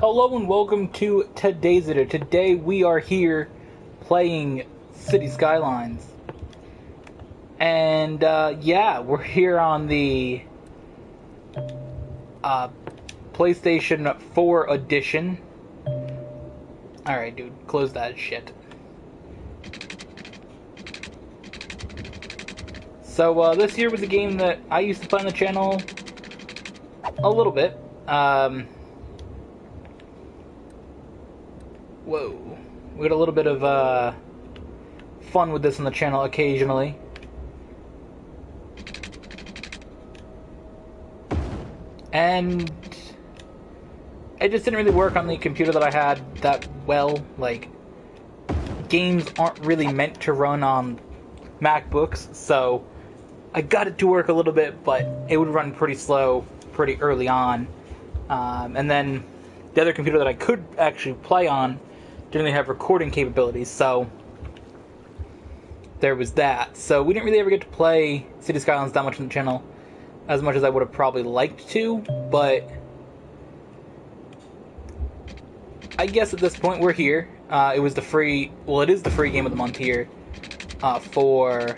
Hello and welcome to today's video. Today we are here playing City Skylines. And yeah, we're here on the PlayStation 4 edition. Alright dude, close that shit. So this here was a game that I used to play on the channel a little bit. Whoa. We got a little bit of fun with this on the channel occasionally. And it just didn't really work on the computer that I had that well. Like, games aren't really meant to run on MacBooks, so I got it to work a little bit, but it would run pretty slow pretty early on. And then the other computer that I could actually play on didn't really have recording capabilities, so there was that. So we didn't really ever get to play City Skylines that much on the channel, as much as I would have probably liked to, but I guess at this point we're here. It is the free game of the month here, for,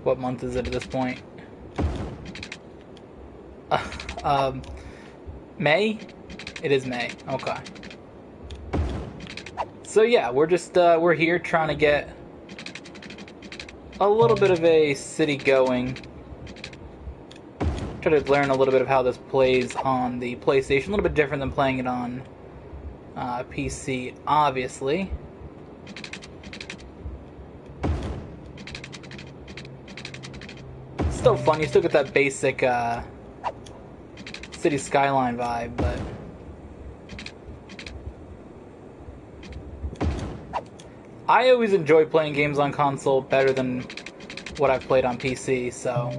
what month is it at this point? May? It is May, okay. So yeah, we're here trying to get a little bit of a city going. Try to learn a little bit of how this plays on the PlayStation. A little bit different than playing it on PC, obviously. It's still fun. You still get that basic City Skyline vibe, but I always enjoy playing games on console better than what I've played on PC, so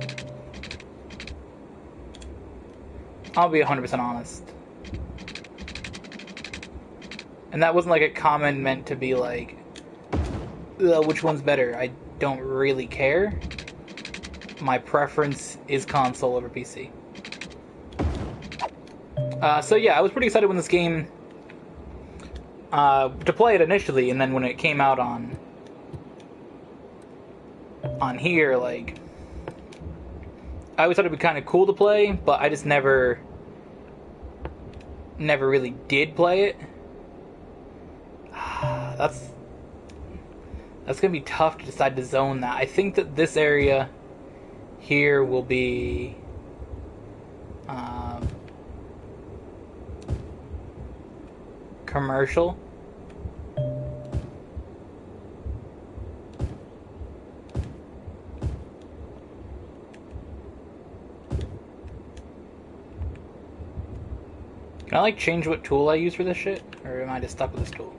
I'll be 100% honest. And that wasn't like a comment meant to be like, which one's better? I don't really care. My preference is console over PC. So yeah, I was pretty excited when this game, to play it initially, and then when it came out on here, like, I always thought it'd be kind of cool to play, but I just never really did play it. That's gonna be tough to decide to zone that. I think that this area here will be commercial. Can I like change what tool I use for this shit? Or am I just stuck with this tool?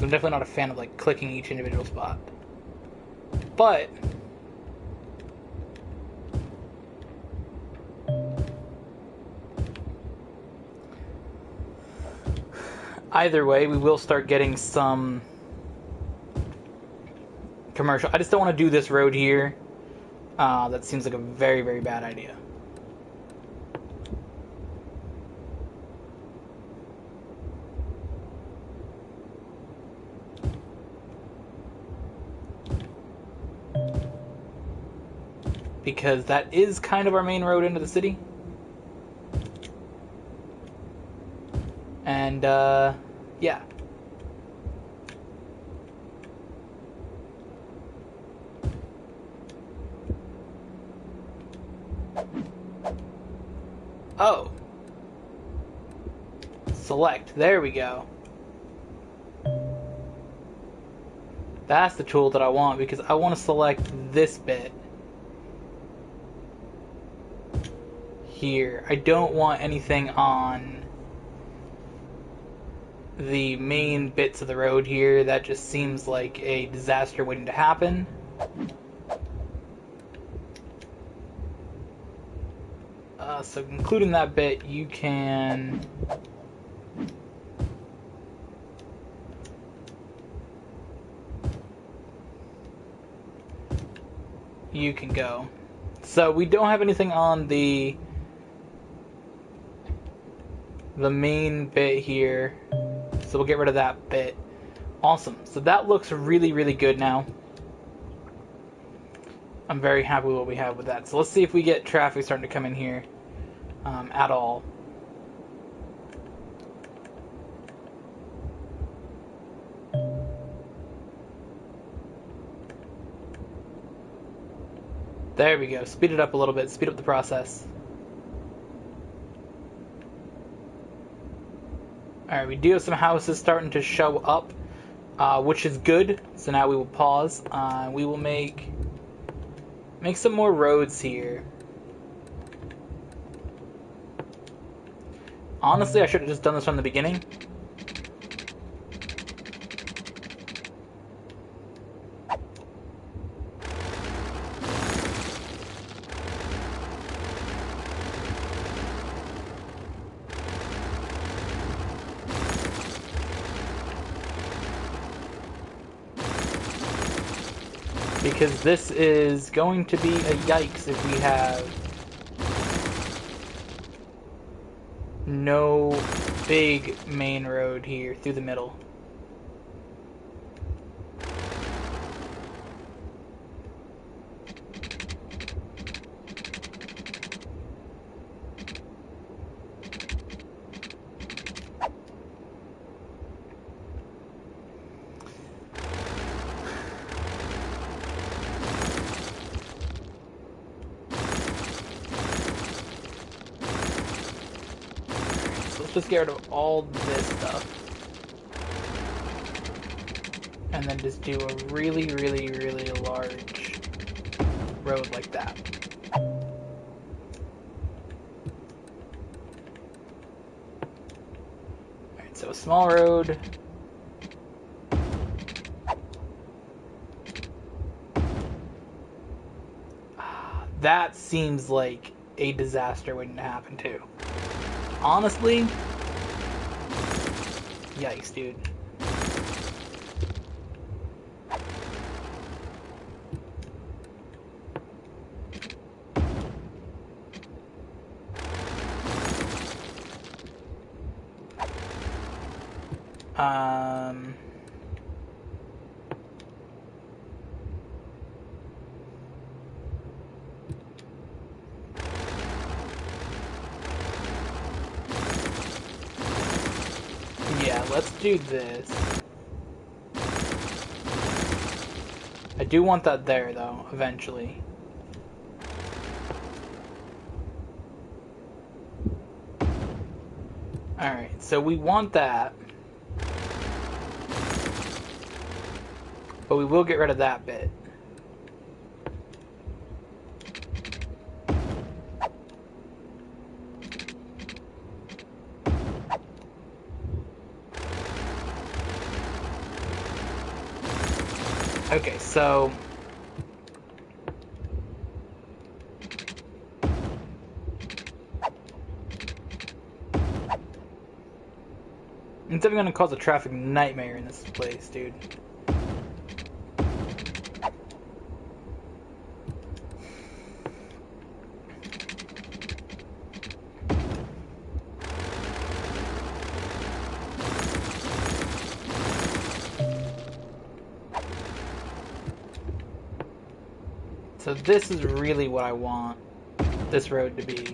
I'm definitely not a fan of like clicking each individual spot. But either way, we will start getting some commercial. I just don't want to do this road here. That seems like a very, very bad idea. Because that is kind of our main road into the city. And, yeah. Oh. Select. There we go. That's the tool that I want, because I want to select this bit here. I don't want anything on the main bits of the road here. That just seems like a disaster waiting to happen. So including that bit, you can go. So we don't have anything on the the main bit here. So we'll get rid of that bit. Awesome. So that looks really, really good now. I'm very happy with what we have with that. So let's see if we get traffic starting to come in here at all. There we go. Speed it up a little bit. Speed up the process. Alright, we do have some houses starting to show up, which is good. So now we will pause. We will make some more roads here. Honestly, I should have just done this from the beginning. Because this is going to be a yikes if we have no big main road here through the middle. Just get rid of all this stuff. And then just do a really, really, really large road like that. Alright, so a small road. That seems like a disaster waiting to happen too. Honestly, yikes, dude. Yeah, let's do this. I do want that there, though, eventually. Alright, so we want that. But we will get rid of that bit. Okay, so it's definitely gonna cause a traffic nightmare in this place, dude. So this is really what I want this road to be.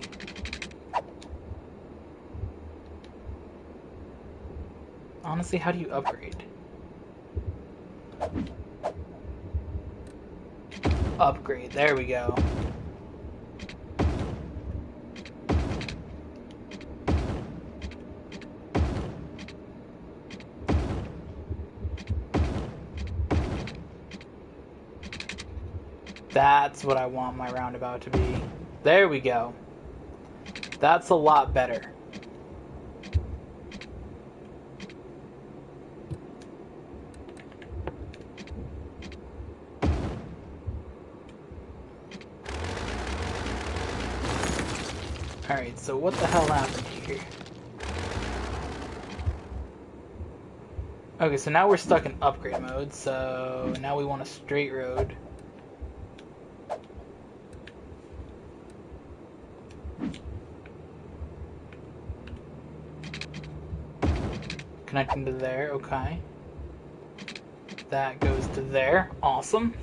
Honestly, how do you upgrade? Upgrade, there we go. That's what I want my roundabout to be. There we go. That's a lot better. Alright, so what the hell happened here? Okay, so now we're stuck in upgrade mode, so now we want a straight road. connecting to there. Okay. That goes to there. Awesome.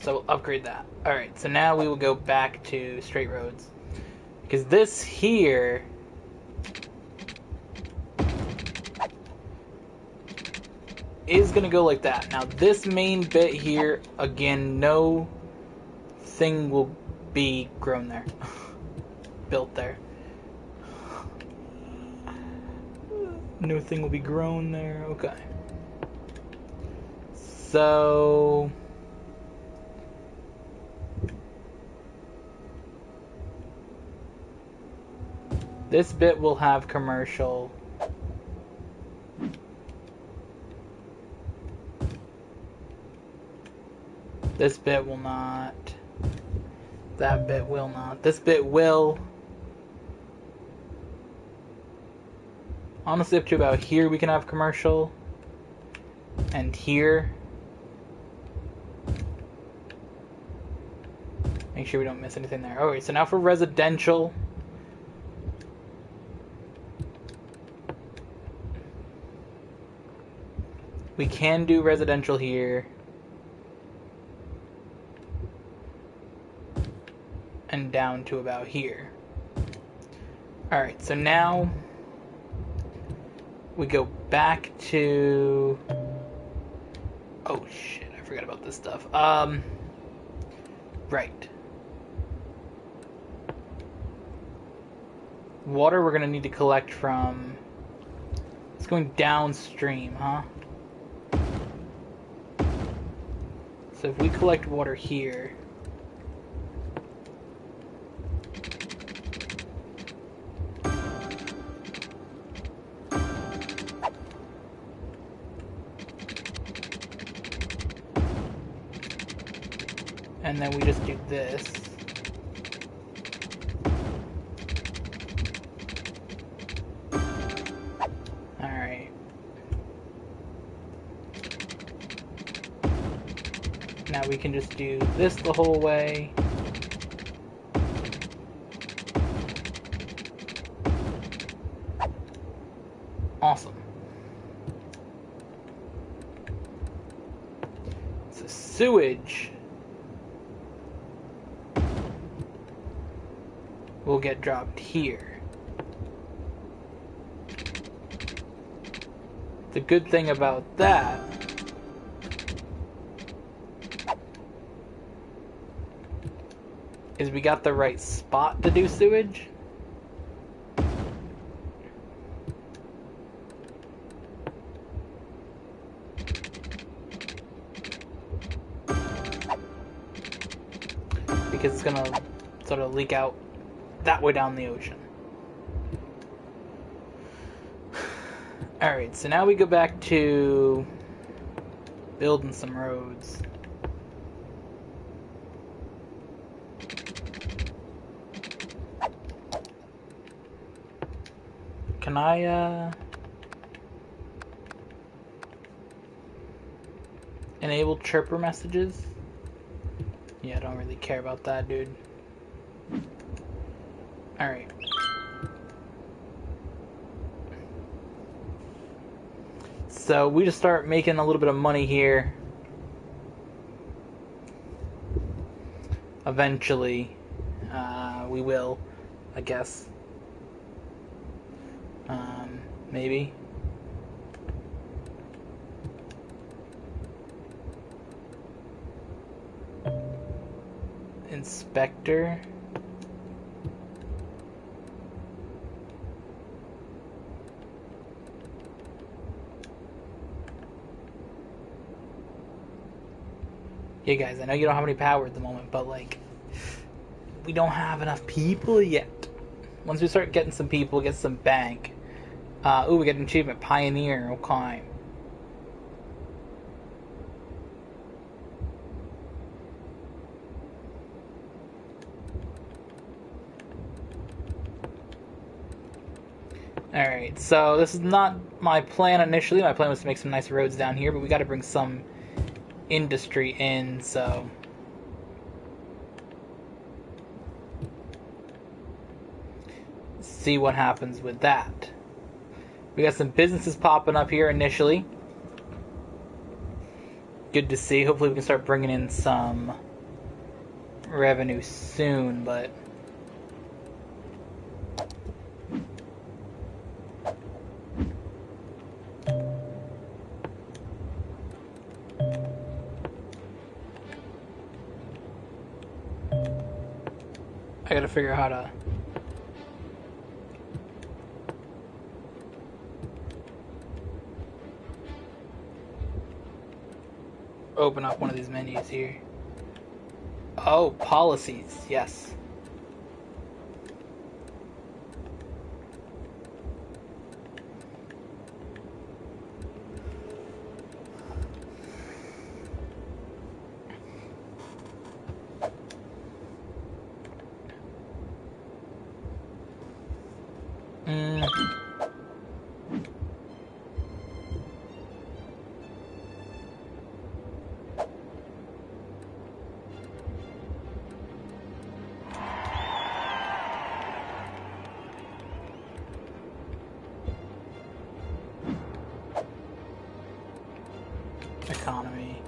So we'll upgrade that. Alright, so now we will go back to straight roads. Because this here is going to go like that. Now this main bit here, again, no thing will be grown there. Built there. No thing will be grown there. Okay. So this bit will have commercial. This bit will not. That bit will not. This bit will. Honestly, up to about here we can have commercial. And here. Make sure we don't miss anything there. Alright, so now for residential. We can do residential here. And down to about here. Alright, so now we go back to... Oh shit, I forgot about this stuff. Right. Water we're gonna need to collect from... It's going downstream, huh? So if we collect water here... And then we just do this. Alright. Now we can just do this the whole way. Awesome. So sewage will get dropped here. The good thing about that is we got the right spot to do sewage. Because it's gonna sort of leak out that way down the ocean. Alright, so now we go back to building some roads. Can I enable chirper messages? Yeah, I don't really care about that, dude. Alright. So we just start making a little bit of money here. Eventually. We will, I guess. Maybe. Inspector. Yeah, guys, I know you don't have any power at the moment, but, like, we don't have enough people yet. Once we start getting some people, get some bank. Ooh, we get an achievement, Pioneer, okay. Alright, so this is not my plan initially. My plan was to make some nice roads down here, but we gotta bring some industry in, so see what happens with that. We got some businesses popping up here initially. Good to see. Hopefully we can start bringing in some revenue soon, but I gotta figure out how to open up one of these menus here. Oh, policies, yes. Economy.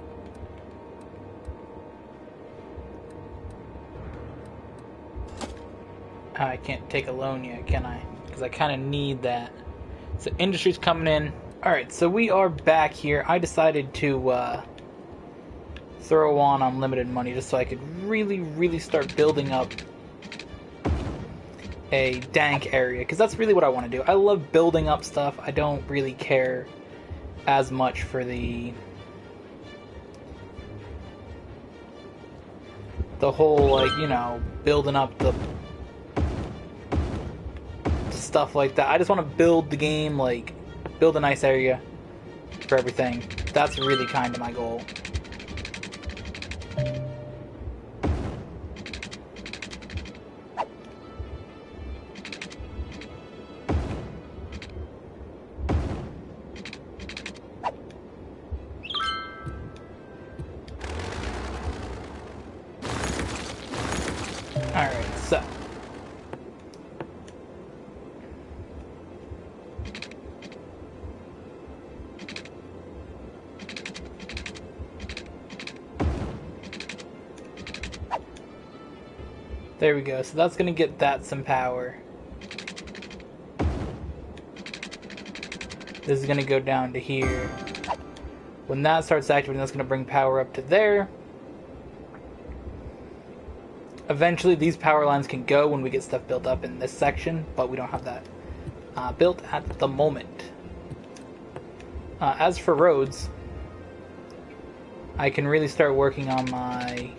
I can't take a loan yet, can I? Because I kind of need that. So industry's coming in. Alright, so we are back here. I decided to throw on unlimited money just so I could really start building up a dank area. Because that's really what I want to do. I love building up stuff. I don't really care as much for the whole, like, you know, building up the stuff like that. I just want to build the game, like, build a nice area for everything. That's really kind of my goal. Alright, so there we go. So that's going to get that some power. This is going to go down to here. When that starts activating, that's going to bring power up to there. Eventually, these power lines can go when we get stuff built up in this section, but we don't have that built at the moment. As for roads, I can really start working on my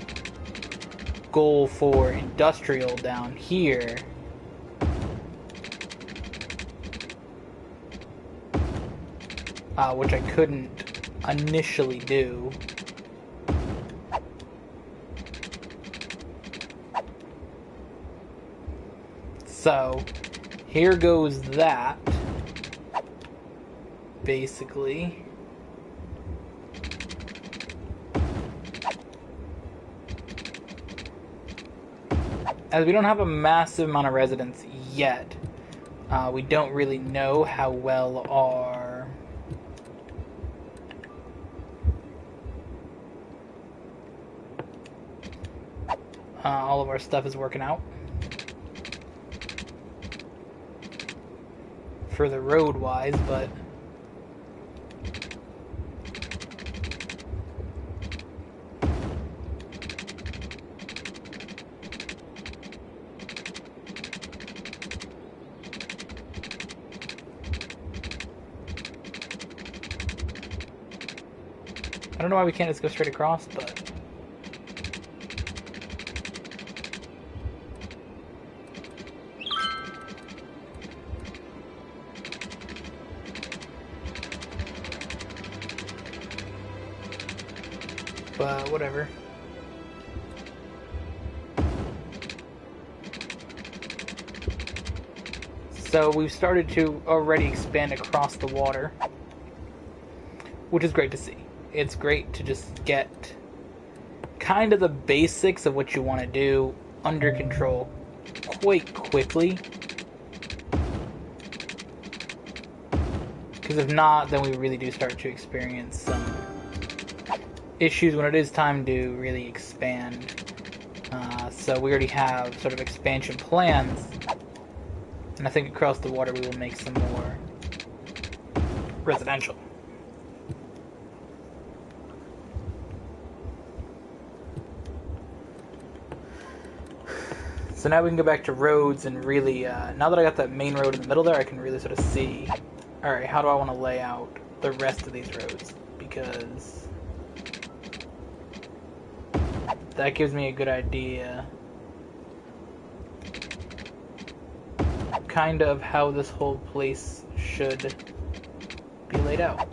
goal for industrial down here. Which I couldn't initially do. So, here goes that, basically. As we don't have a massive amount of residents yet, we don't really know how well all of our stuff is working out. For the road wise, but I don't know why we can't just go straight across, but whatever. So we've started to already expand across the water, which is great to see. it's great to just get kind of the basics of what you want to do under control quite quickly. Because if not, then we really do start to experience some issues when it is time to really expand. So we already have sort of expansion plans, and I think across the water we will make some more residential. So now we can go back to roads and really, now that I got that main road in the middle there, I can really sort of see, alright, how do I want to lay out the rest of these roads? Because that gives me a good idea kind of how this whole place should be laid out.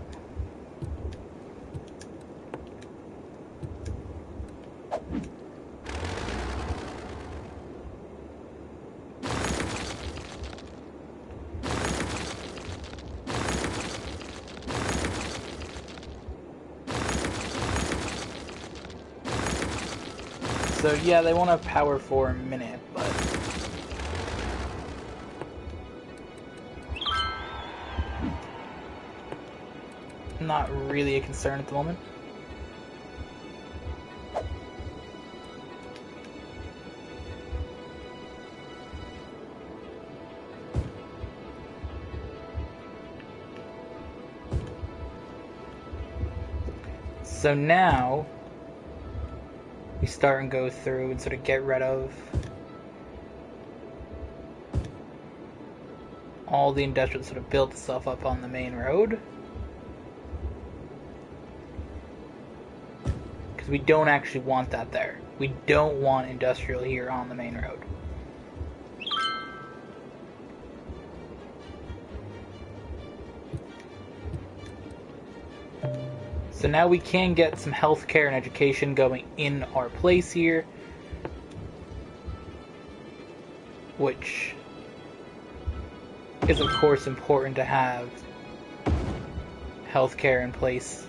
So yeah, they won't have power for a minute, but not really a concern at the moment. So now we start and go through and sort of get rid of all the industrial that sort of built itself up on the main road. Because we don't actually want that there. We don't want industrial here on the main road. So now we can get some healthcare and education going in our place here, which is of course important to have healthcare in place.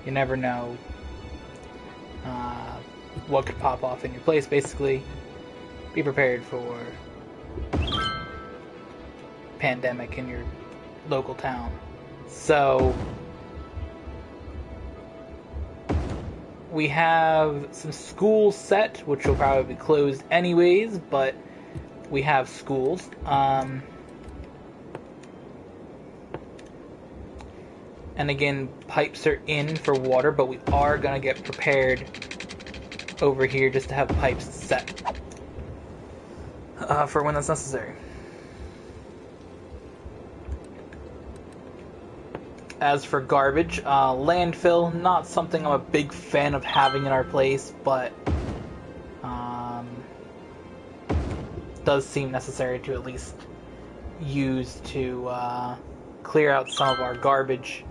You never know what could pop off in your place. Basically, be prepared for pandemic in your local town. So we have some schools set, which will probably be closed anyways, but we have schools. And again, pipes are in for water, but we are going to get prepared over here just to have pipes set for when that's necessary. As for garbage, landfill, not something I'm a big fan of having in our place, but does seem necessary to at least use to clear out some of our garbage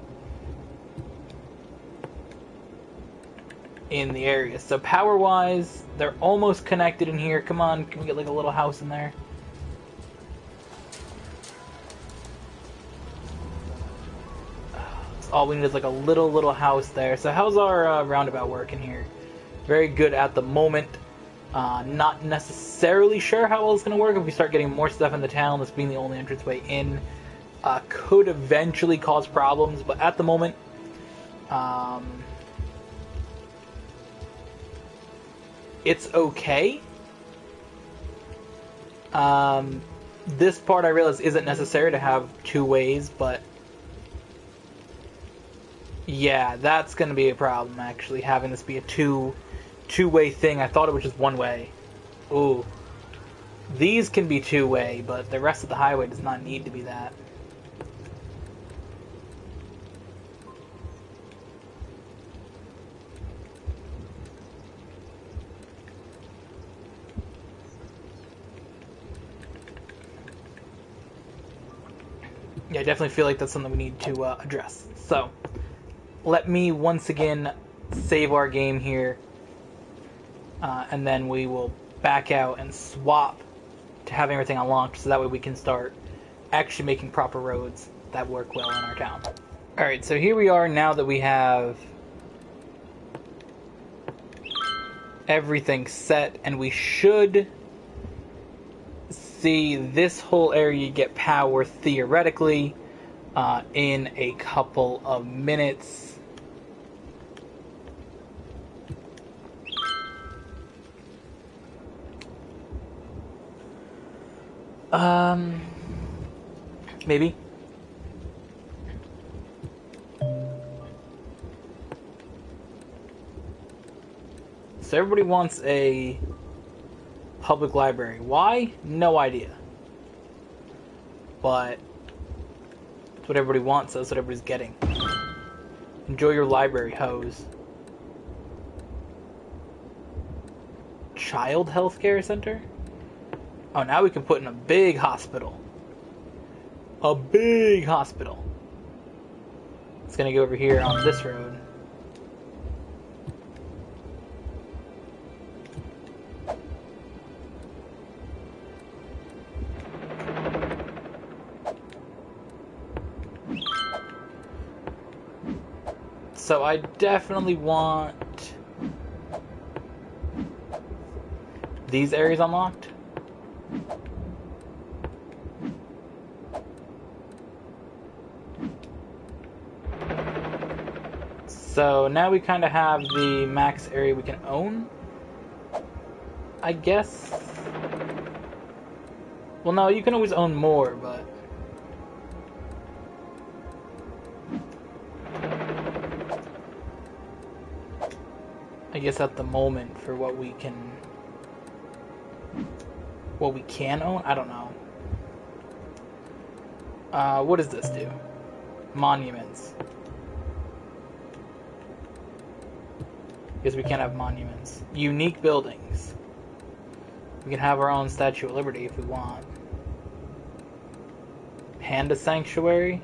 in the area. So power-wise, they're almost connected in here. Come on, can we get like a little house in there? All we need is like a little house there. So how's our roundabout working here? Very good at the moment. Not necessarily sure how well it's going to work if we start getting more stuff in the town, this being the only entranceway in. Could eventually cause problems, but at the moment, it's okay. This part I realize isn't necessary to have two ways, but yeah, that's going to be a problem, actually, having this be a two-way thing. I thought it was just one way. Ooh. These can be two-way, but the rest of the highway does not need to be that. Yeah, I definitely feel like that's something we need to address. So, let me once again save our game here, and then we will back out and swap to having everything unlocked, so that way we can start actually making proper roads that work well in our town. Alright, so here we are now that we have everything set, and we should see this whole area get power theoretically in a couple of minutes. Maybe. So everybody wants a public library. Why? No idea. But it's what everybody wants, so that's what everybody's getting. Enjoy your library, hoes. Child healthcare center? Oh, now we can put in a big hospital. A big hospital. It's gonna go over here on this road. So I definitely want these areas unlocked. So now we kind of have the max area we can own, I guess. Well, no, you can always own more, but I guess at the moment for what we can own, I don't know. What does this do? Monuments. Because we can't have monuments. Unique buildings. We can have our own Statue of Liberty if we want. Panda Sanctuary.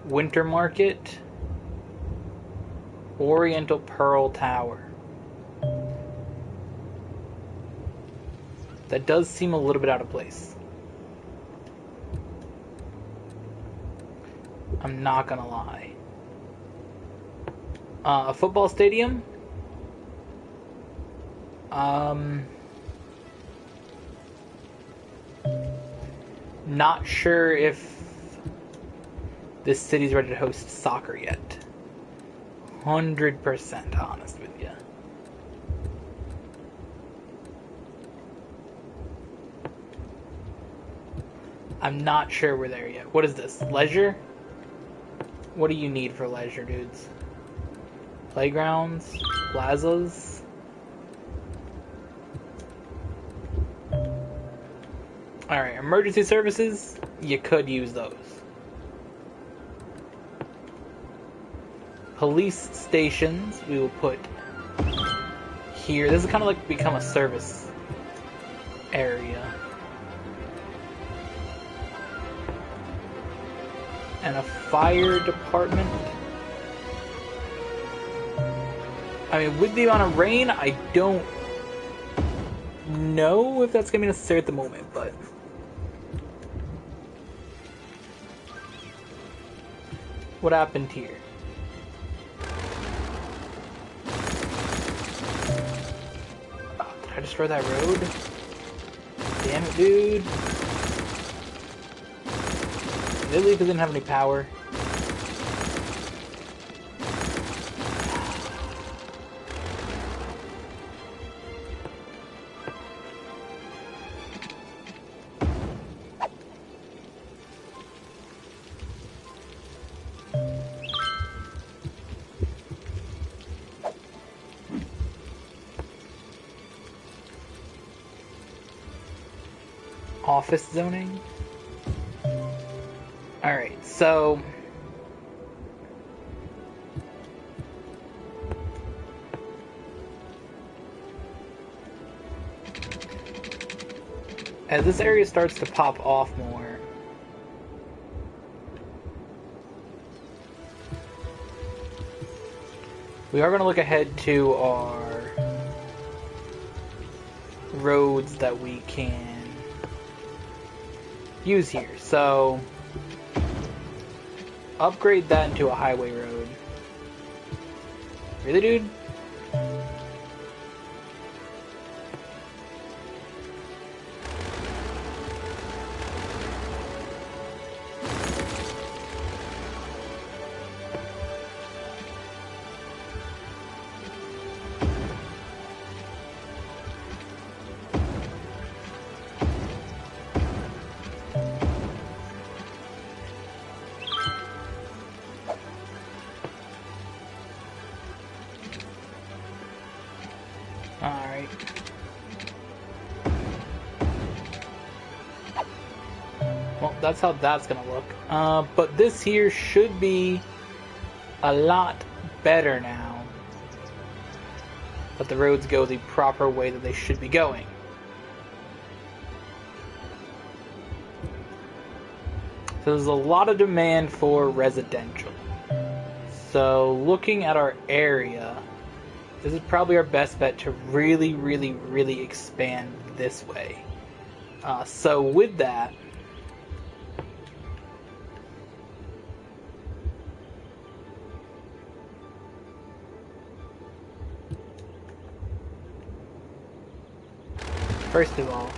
Winter Market. Oriental Pearl Tower. That does seem a little bit out of place. I'm not gonna lie. A football stadium? Not sure if this city's ready to host soccer yet. 100% honest with you. I'm not sure we're there yet. What is this? Leisure? What do you need for leisure, dudes? Playgrounds? Plazas? Alright, emergency services? You could use those. Police stations, we will put here. This is kind of like become a service area. And a fire department. I mean, with the amount of rain, I don't know if that's going to be necessary at the moment, but what happened here? Oh, did I destroy that road? Damn it, dude. Did they leave because they didn't have any power? Office zoning? Alright, so as this area starts to pop off more, we are going to look ahead to our roads that we can use here. So upgrade that into a highway road. Really, dude? Alright. Well, that's how that's gonna look. But this here should be a lot better now that the roads go the proper way that they should be going. So there's a lot of demand for residential. So looking at our area, this is probably our best bet to really, really, really expand this way. So with that, first of all,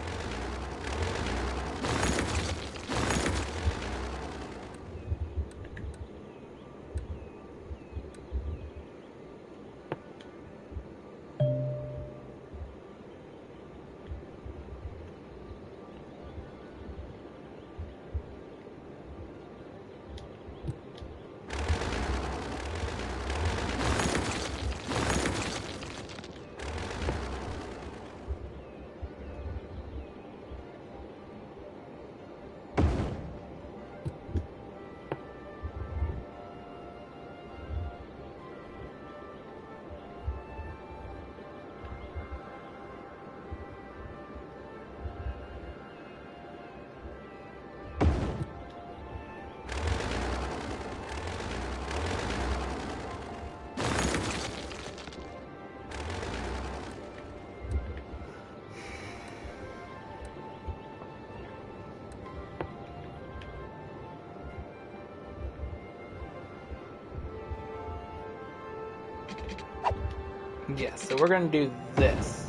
yes, so we're going to do this.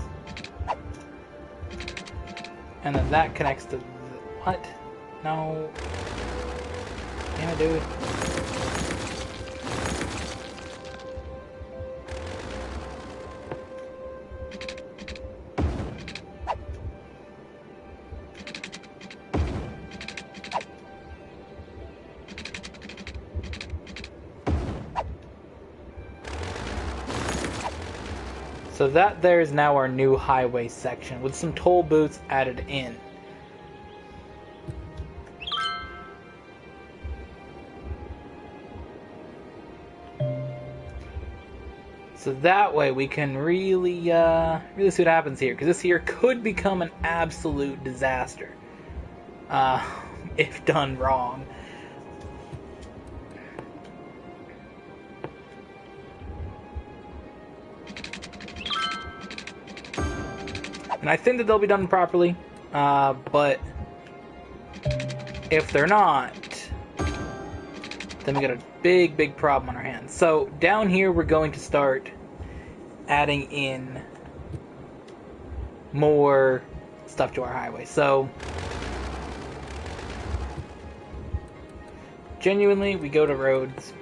And then that connects to... What? No. Damn it, dude. So that there is now our new highway section with some toll booths added in. So that way we can really see what happens here, because this here could become an absolute disaster if done wrong. And I think that they'll be done properly, but if they're not, then we got a big, big problem on our hands. So down here we're going to start adding in more stuff to our highway. So genuinely, we go to roads.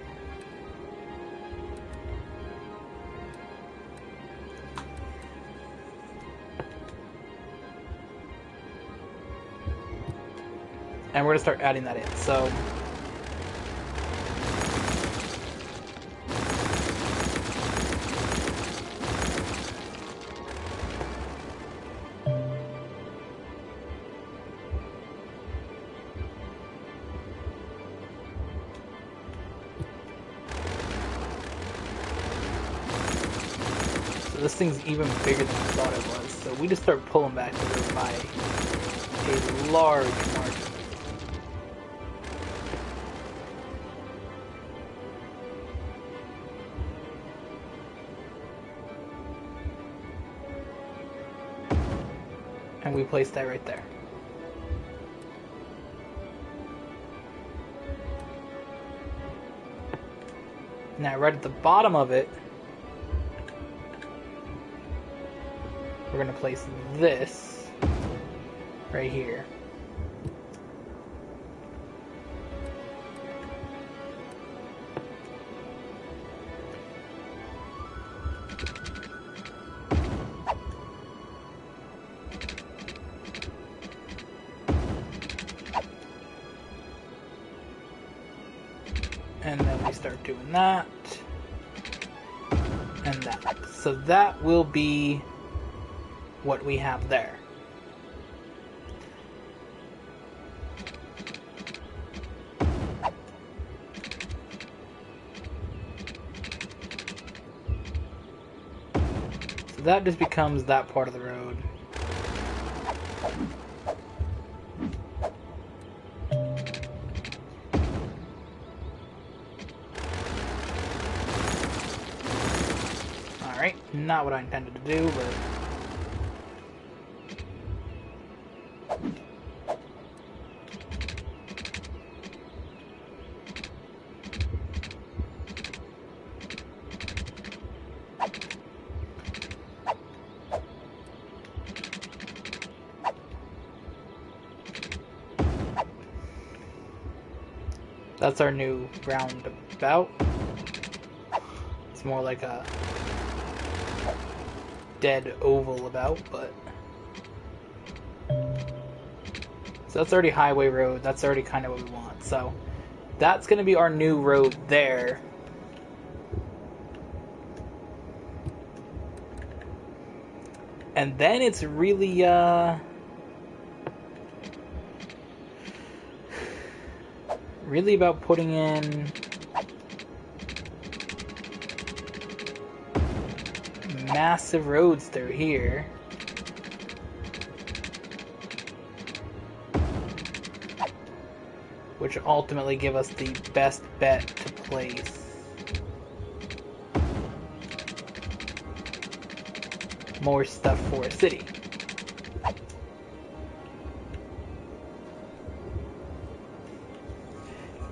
And we're going to start adding that in. So this thing's even bigger than I thought it was. So we just start pulling back the road by a large margin. And we place that right there. Now, right at the bottom of it, we're going to place this right here. And then we start doing that and that. So that will be what we have there. So that just becomes that part of the road. Alright, not what I intended to do, but... That's our new roundabout. It's more like a dead oval about, but... So that's already highway road. That's already kind of what we want. So that's going to be our new road there. And then it's really, really about putting in massive roads through here. Which ultimately give us the best bet to place more stuff for a city.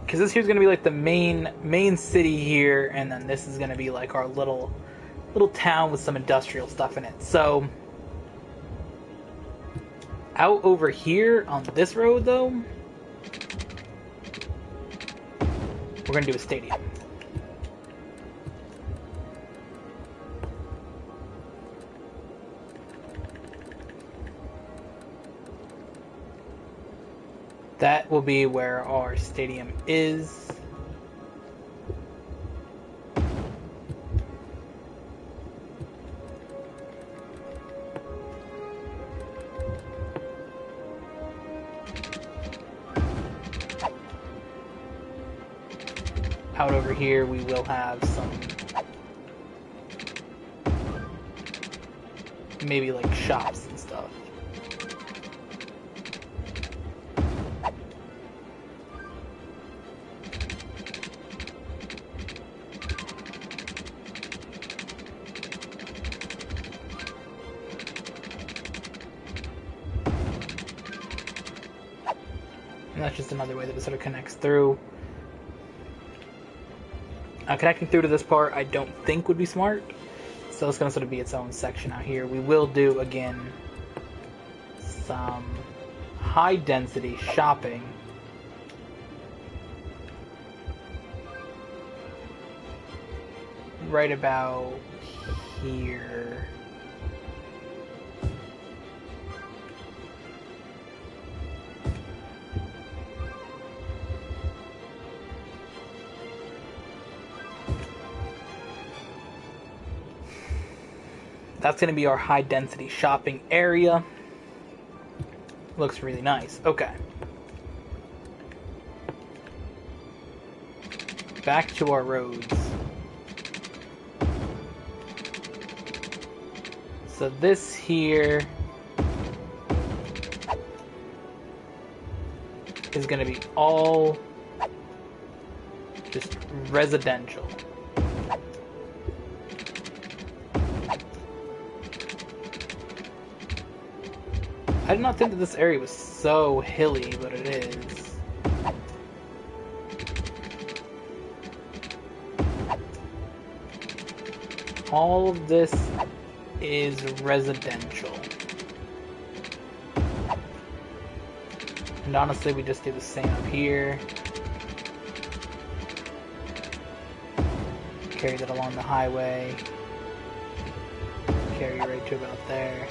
Because this here's going to be like the main city here, and then this is going to be like our little town with some industrial stuff in it. So out over here on this road though, we're going to do a stadium. That will be where our stadium is. Out over here we will have some maybe like shops and stuff. And that's just another way that it sort of connects through. Connecting through to this part I don't think would be smart, so it's going to sort of be its own section out here. We will do, again, some high density shopping. Right about here. That's going to be our high density shopping area. Looks really nice. Okay. Back to our roads. So this here is going to be all just residential. I did not think that this area was so hilly, but it is. All of this is residential. And honestly, we just do the same up here. Carry that along the highway. Carry right to about there.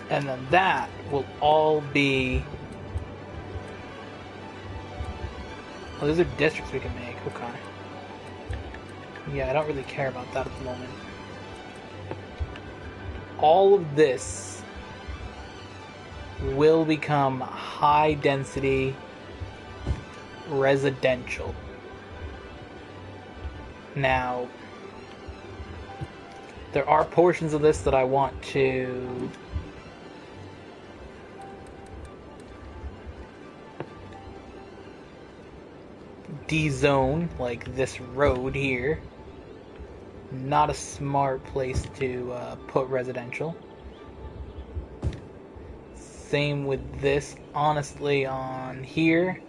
And then that will all be... Oh, those are districts we can make. Okay. Yeah, I don't really care about that at the moment. All of this will become high density residential. Now, there are portions of this that I want to de-zone, like this road here. Not a smart place to put residential. Same with this, honestly, on here.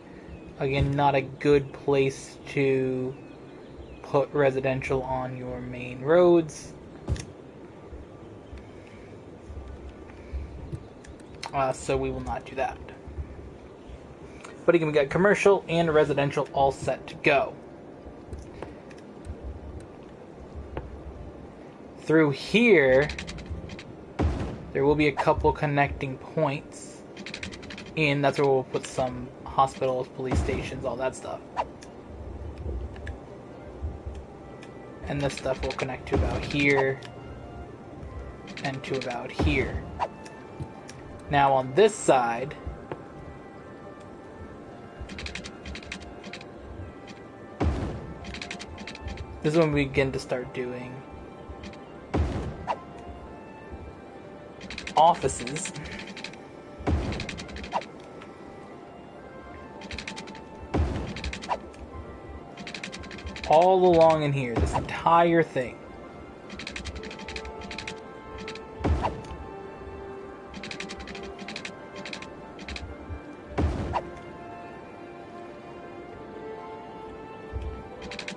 Again, not a good place to put residential on your main roads. So we will not do that. But again, we got commercial and residential all set to go. Through here, there will be a couple connecting points. And that's where we'll put some hospitals, police stations, all that stuff. And this stuff will connect to about here and to about here. Now on this side, this is when we begin to start doing offices. All along in here, this entire thing.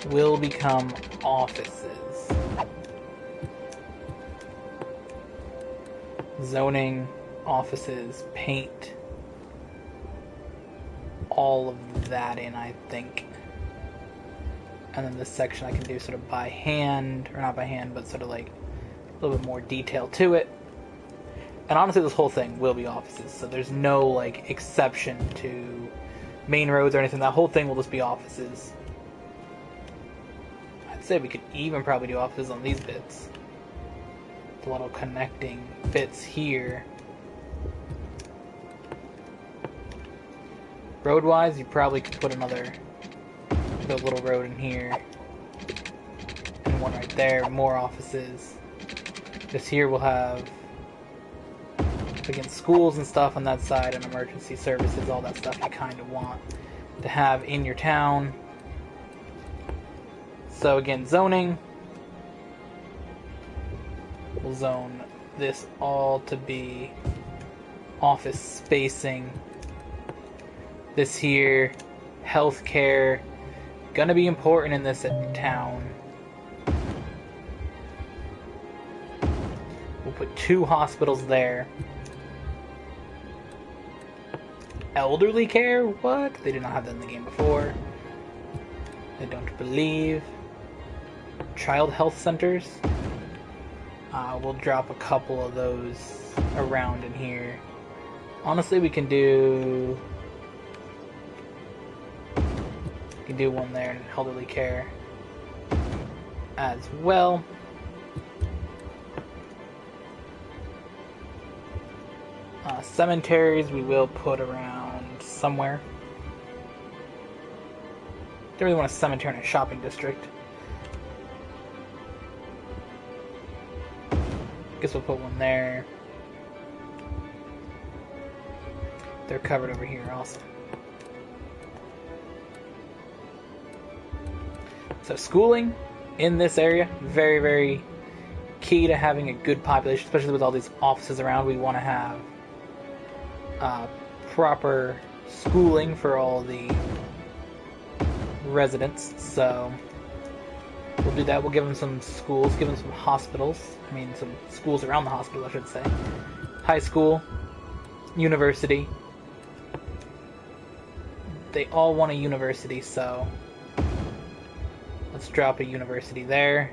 Will become offices. Zoning, offices, paint, all of that in, I think. And then this section I can do sort of by hand, or not by hand, but sort of like a little bit more detail to it. And honestly, this whole thing will be offices, so there's no like exception to main roads or anything. That whole thing will just be offices. I'd say we could even probably do offices on these bits. The little connecting bits here. Road-wise, you probably could put another little road in here. And one right there, more offices. This here will have, again, schools and stuff on that side, and emergency services, all that stuff you kind of want to have in your town. So again, zoning. We'll zone this all to be office spacing. This here, healthcare, gonna be important in this town. We'll put 2 hospitals there. Elderly care? What? They did not have that in the game before. I don't believe. Child health centers. We'll drop a couple of those around in here. Honestly, we can do one there in elderly care as well. Cemeteries we will put around somewhere. Don't really want a cemetery in a shopping district. Guess we'll put one there. They're covered over here also. So schooling in this area, very, very key to having a good population, especially with all these offices around. We want to have proper schooling for all the residents. So we'll do that. We'll give them some schools, give them some hospitals. I mean, some schools around the hospital, I should say. High school, university. They all want a university, so let's drop a university there.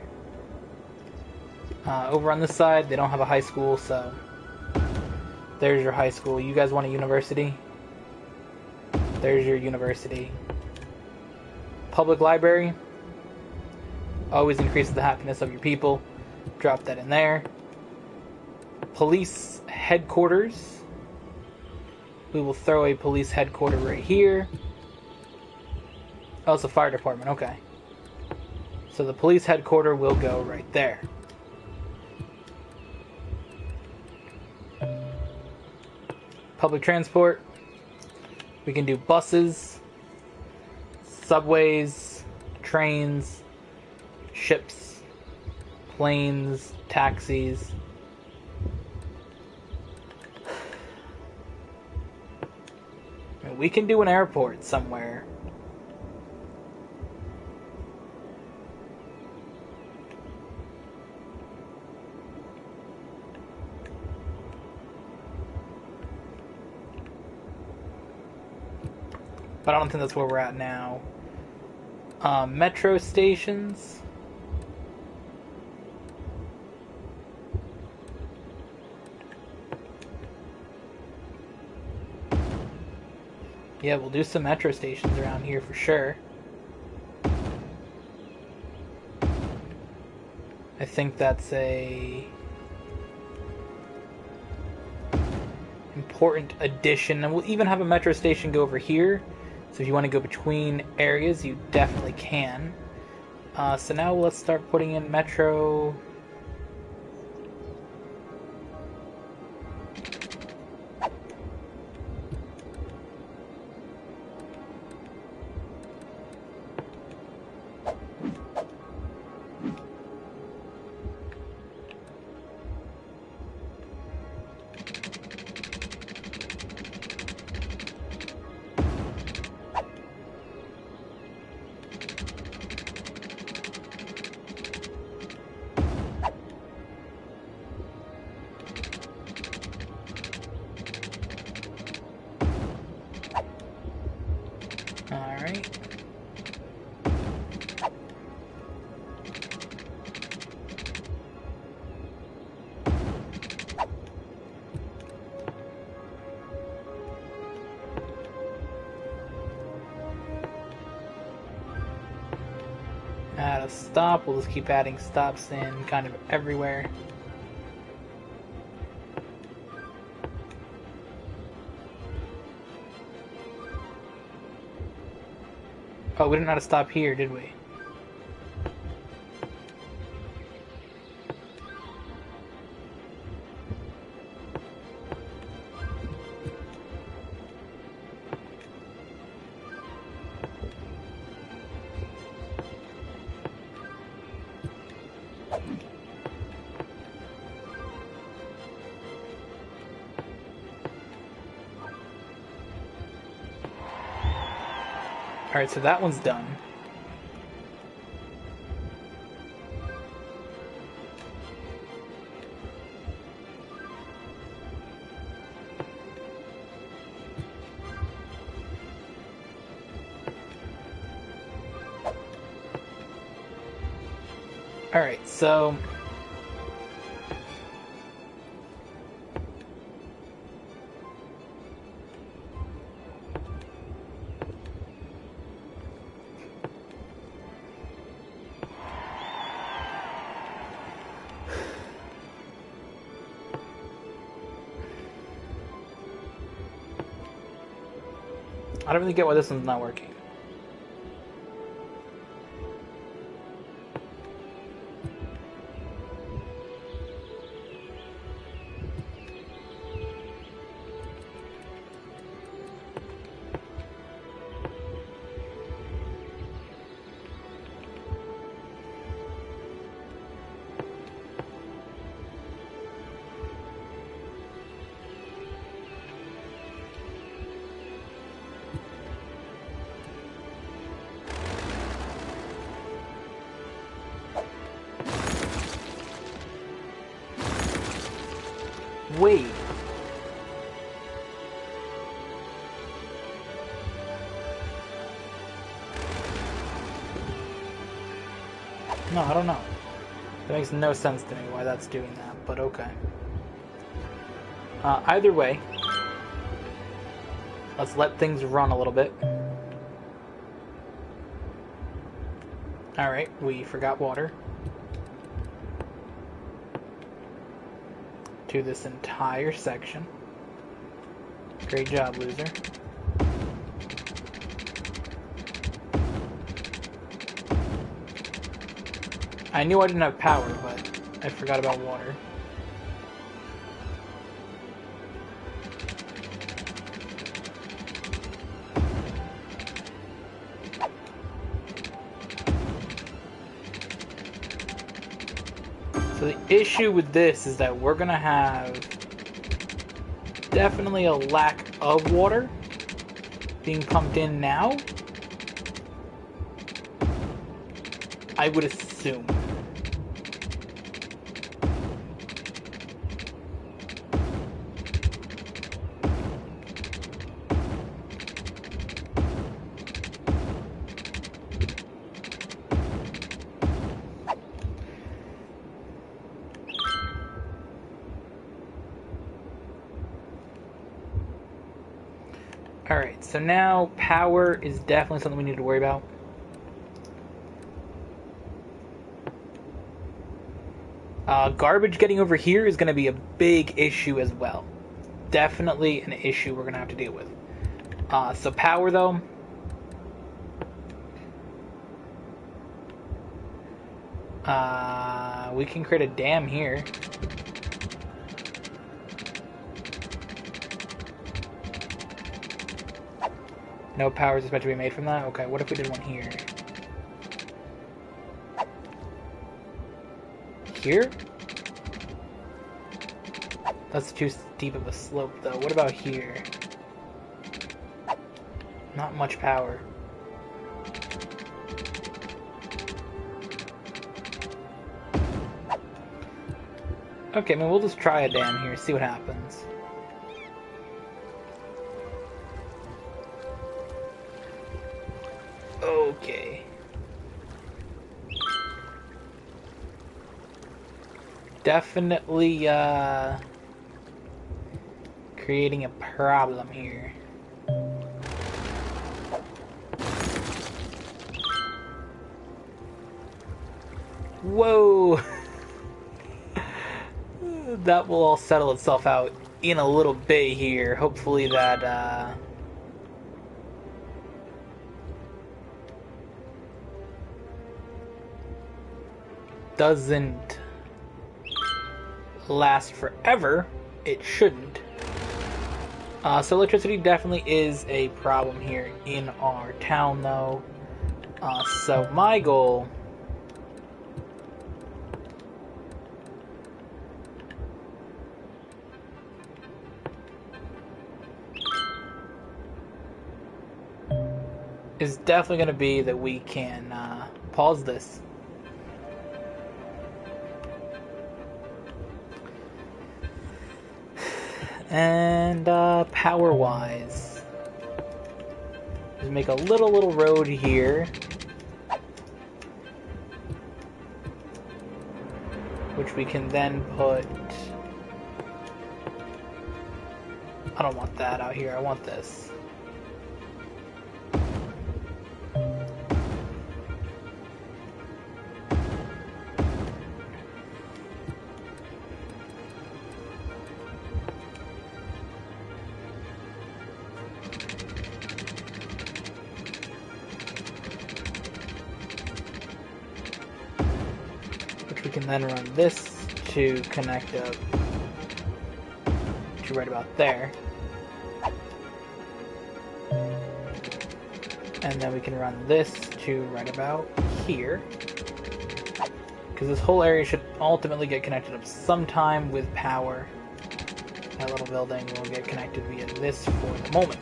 Over on this side, they don't have a high school, so there's your high school. You guys want a university? There's your university. Public library. Always increases the happiness of your people. Drop that in there. Police headquarters. We will throw a police headquarters right here. Oh, it's a fire department. Okay. So the police headquarters will go right there. Public transport. We can do buses, subways, trains, ships, planes, taxis. I mean, we can do an airport somewhere. But I don't think that's where we're at now. Metro stations. Yeah, we'll do some metro stations around here for sure. I think that's a important addition. And we'll even have a metro station go over here. So if you want to go between areas, you definitely can. So now let's start putting in metro. Alright. Add a stop. We'll just keep adding stops in kind of everywhere. Oh, we didn't know how to stop here, did we? Alright, so that one's done. Alright, so I don't really get why this one's not working. Wait. No, I don't know. That makes no sense to me why that's doing that, but okay. Either way, let's let things run a little bit. Alright, we forgot water. To this entire section. Great job, loser. I knew I didn't have power, but I forgot about water. So the issue with this is that we're gonna have definitely a lack of water being pumped in now. I would assume. Alright, so now power is definitely something we need to worry about. Garbage getting over here is going to be a big issue as well. Definitely an issue we're going to have to deal with. So power, though. We can create a dam here. No power is expected to be made from that? Okay, what if we did one here? Here? That's too steep of a slope, though. What about here? Not much power. Okay, I mean, we'll just try a dam here, see what happens. Okay. Definitely, creating a problem here. Whoa! That will all settle itself out in a little bit here. Hopefully that, doesn't last forever. It shouldn't. So electricity definitely is a problem here in our town, though. So my goal is definitely going to be that we can pause this. And power-wise, just make a little road here, which we can then put. I don't want that out here. I want this. We can then run this to connect up to right about there. And then we can run this to right about here. Because this whole area should ultimately get connected up sometime with power. That little building will get connected via this for the moment.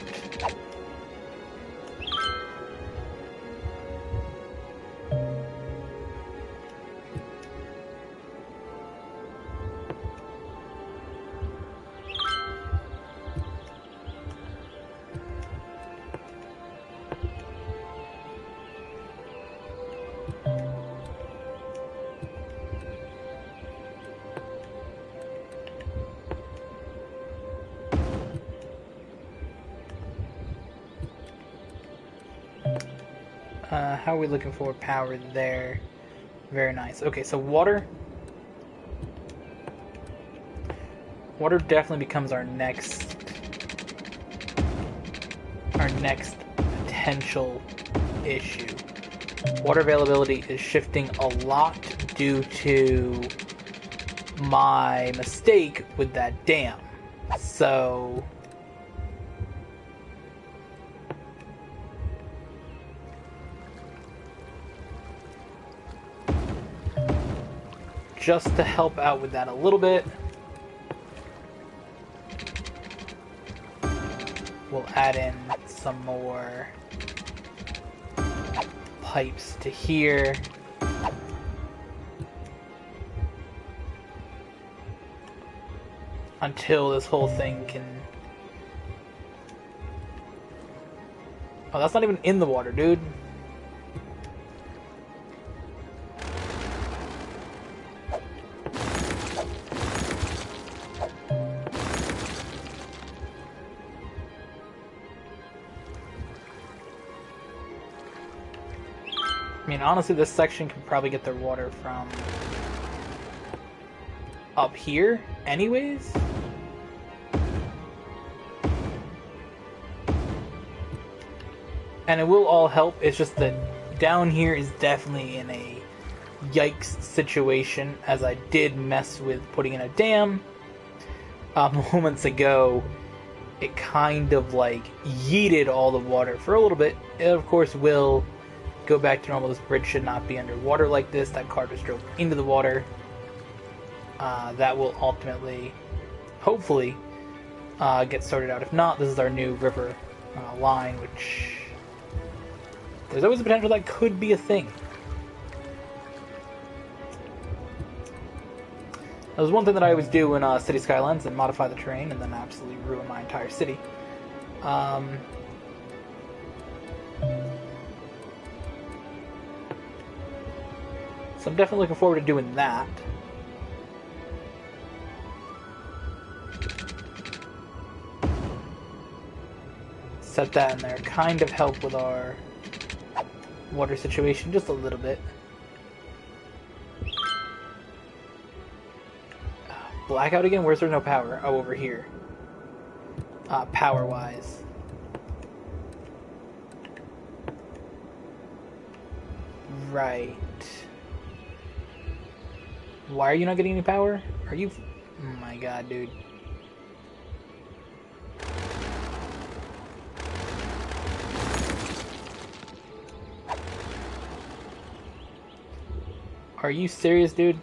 How are we looking for power there? Very nice. Okay, so water. Water definitely becomes our next potential issue. Water availability is shifting a lot due to my mistake with that dam. So just to help out with that a little bit, we'll add in some more pipes to here. Until this whole thing can... Oh, that's not even in the water, dude. I mean, honestly, this section could probably get their water from up here anyways. And it will all help. It's just that down here is definitely in a yikes situation, as I did mess with putting in a dam moments ago. It kind of like yeeted all the water for a little bit. It of course will go back to normal. This bridge should not be underwater like this. That car just drove into the water. That will ultimately, hopefully, get sorted out. If not, this is our new river line, which there's always a potential that could be a thing. That was one thing that I always do in City Skylines, and modify the terrain and then absolutely ruin my entire city. So I'm definitely looking forward to doing that. Set that in there. Kind of help with our water situation just a little bit. Blackout again? Where's there no power? Oh, over here. Power-wise. Right. Why are you not getting any power? Are you... Oh my god, dude. Are you serious, dude?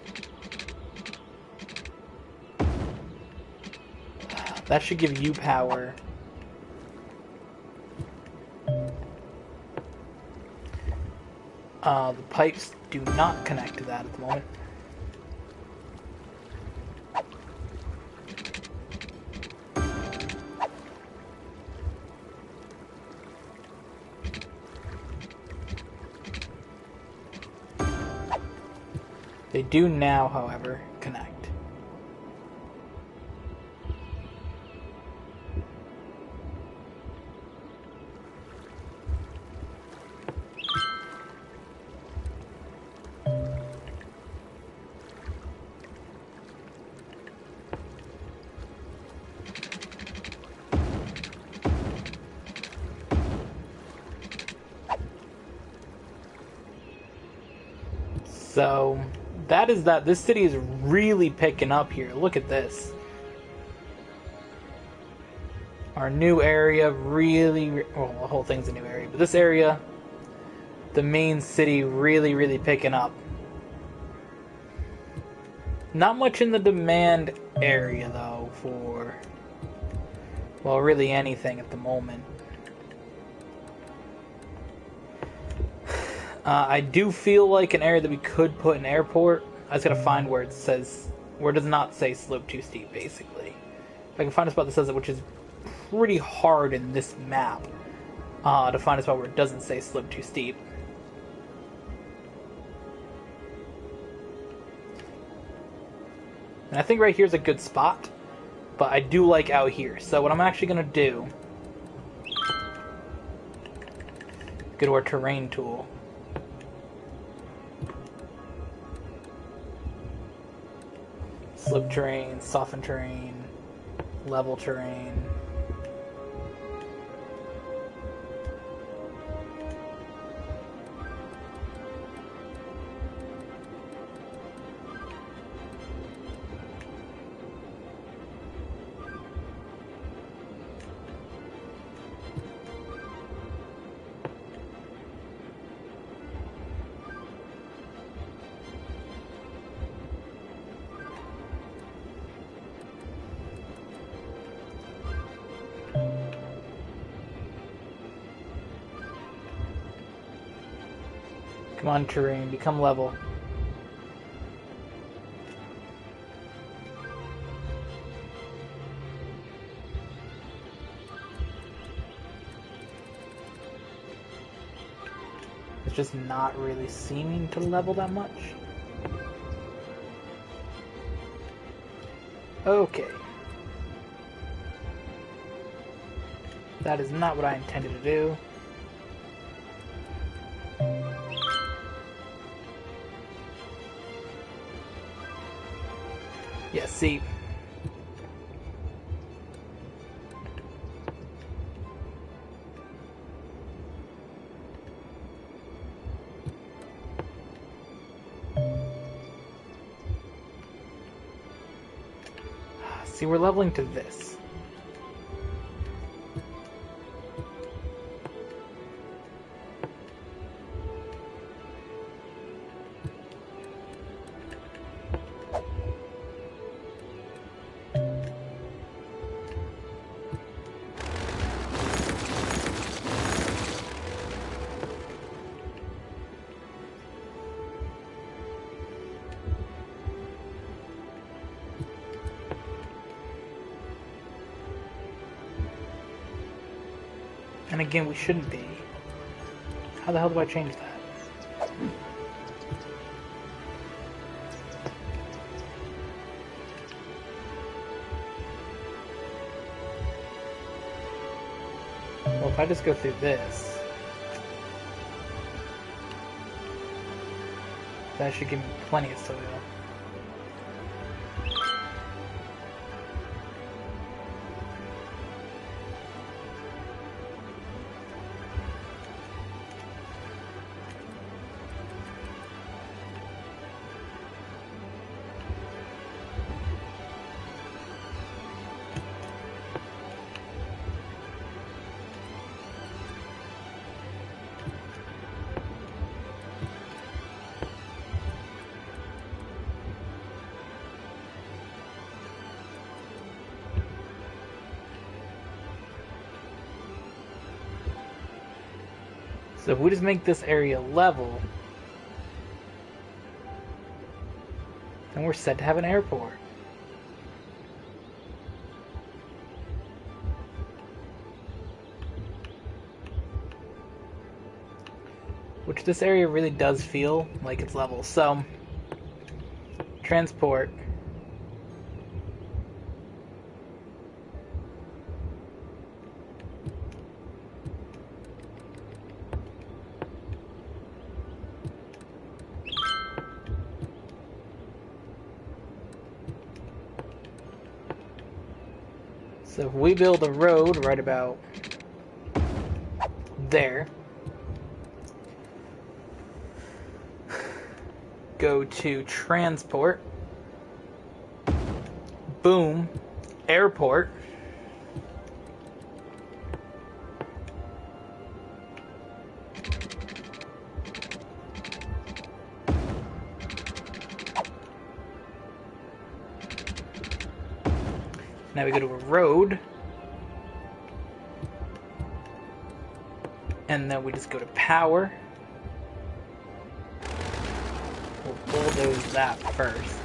That should give you power. The pipes do not connect to that at the moment. They do now, however, connect. So that is that. This city is really picking up here. Look at this. Our new area really... Well, the whole thing's a new area, but this area, the main city, really picking up. Not much in the demand area, though, for... Well, really anything at the moment. I do feel like an area that we could put an airport. I just gotta find where it says... Where it does not say slope too steep, basically. If I can find a spot that says it, which is pretty hard in this map, to find a spot where it doesn't say slope too steep. And I think right here is a good spot, but I do like out here. So what I'm actually gonna do... Go to our terrain tool. loop terrain, soften terrain, level terrain. Come on, terrain, become level. It's just not really seeming to level that much. Okay. That is not what I intended to do. Yeah, see. See, we're leveling to this. And again, we shouldn't be. How the hell do I change that? Well, if I just go through this, that should give me plenty of soil. So if we just make this area level, then we're set to have an airport. Which this area really does feel like it's level. So, transport. So if we build a road right about there, go to transport, boom, airport, now we go to a road, and then we just go to power. We'll bulldoze that first.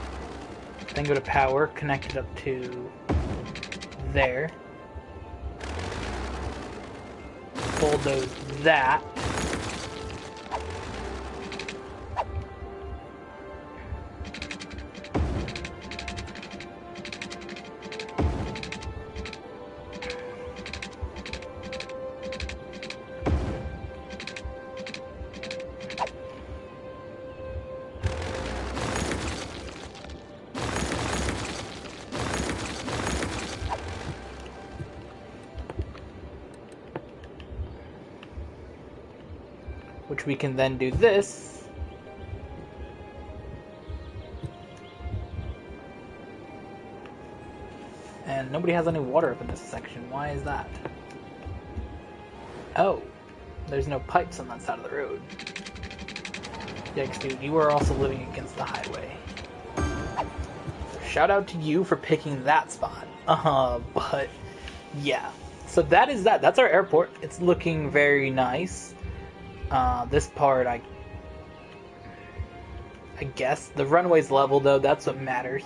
Then go to power, connect it up to there. Bulldoze that. which we can then do this. And nobody has any water up in this section. Why is that? Oh, there's no pipes on that side of the road. Yikes, dude, you are also living against the highway. Shout out to you for picking that spot. But yeah. So that is that. That's our airport. It's looking very nice. This part, I guess. The runway's level, though. That's what matters.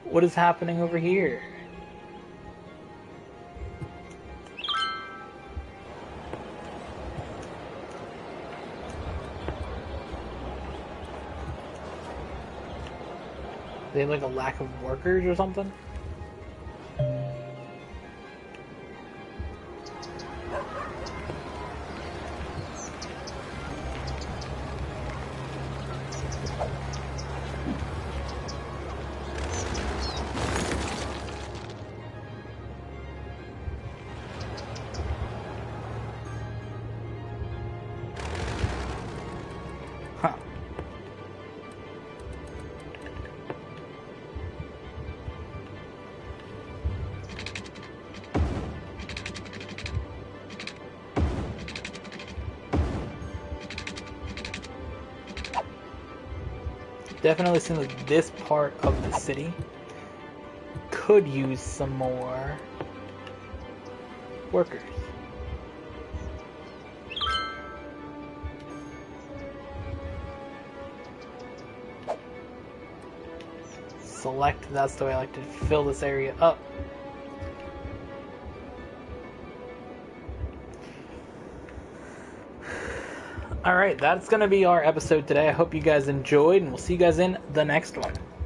What is happening over here? They have like a lack of workers or something? Huh. Definitely seems like this part of the city could use some more workers. Select, that's the way I like to fill this area up. Alright, that's going to be our episode today. I hope you guys enjoyed, and we'll see you guys in the next one.